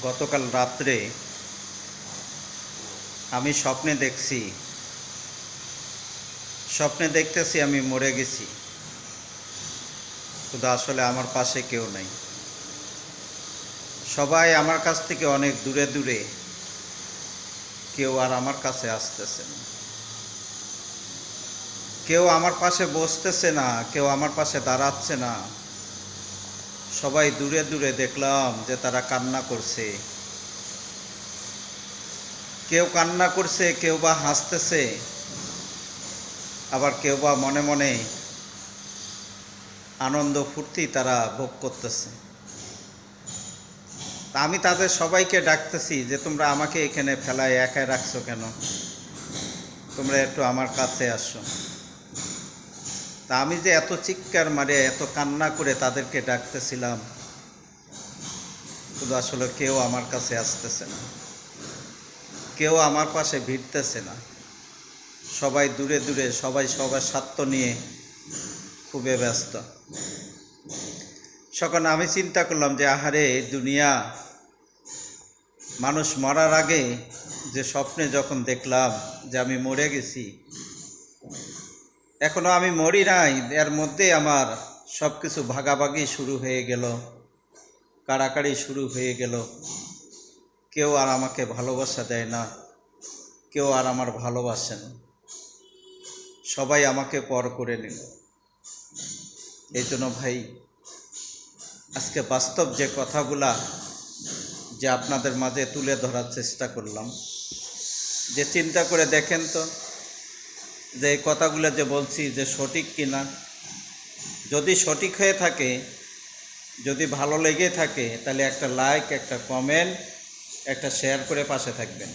গতকাল রাত্রে আমি স্বপ্নে দেখতেছি আমি মরে গেছি, কিন্তু আসলে আমার পাশে কেউ নাই। সবাই আমার কাছ থেকে অনেক দূরে দূরে, কেউ আর আমার কাছে আসতেছে না, কেউ আমার পাশে বসতেছে না, কেউ আমার পাশে দাঁড়াচ্ছে না। সবাই দূরে দূরে দেখলাম যে তারা কান্না করছে, কেউ কান্না করছে, কেউ বা হাসতেছে, আবার কেউ বা মনে মনে আনন্দ ফুর্তি তারা ভোগ করতেছে। তা আমি তাদের সবাইকে ডাকতেছি যে তোমরা আমাকে এখানে ফেলায় একাই রাখছো কেন, তোমরা একটু আমার কাছে আসো। তা আমি যে এত চিৎকার মারে এত কান্না করে তাদেরকে ডাকতেছিলাম, কিন্তু আসলে কেউ আমার কাছে আসতেছে না, কেউ আমার পাশে ভিড়তেছে না। সবাই দূরে দূরে, সবাই সবার স্বার্থ নিয়ে খুবই ব্যস্ত। সকালে আমি চিন্তা করলাম যে আহারে দুনিয়া, মানুষ মরার আগে যে স্বপ্নে যখন দেখলাম যে আমি মরে গেছি, এখনো আমি মরি নাই, এর মধ্যে আমার সব কিছু ভাগাভাগি শুরু হয়ে গেল, কাড়াকাড়ি শুরু হয়ে গেল। কেউ আর আমাকে ভালোবাসা দেয় না, কেউ আর আমার ভালোবাসে না, সবাই আমাকে পর করে নিল। এই জন্য ভাই, আজকে বাস্তব যে কথাগুলা যে আপনাদের মাঝে তুলে ধরার চেষ্টা করলাম, যে চিন্তা করে দেখেন তো যে এই কথাগুলো যে বলছি যে সঠিক কিনা। যদি সঠিক হয়ে থাকে, যদি ভালো লেগে থাকে, তাহলে একটা লাইক, একটা কমেন্ট, একটা শেয়ার করে পাশে থাকবেন।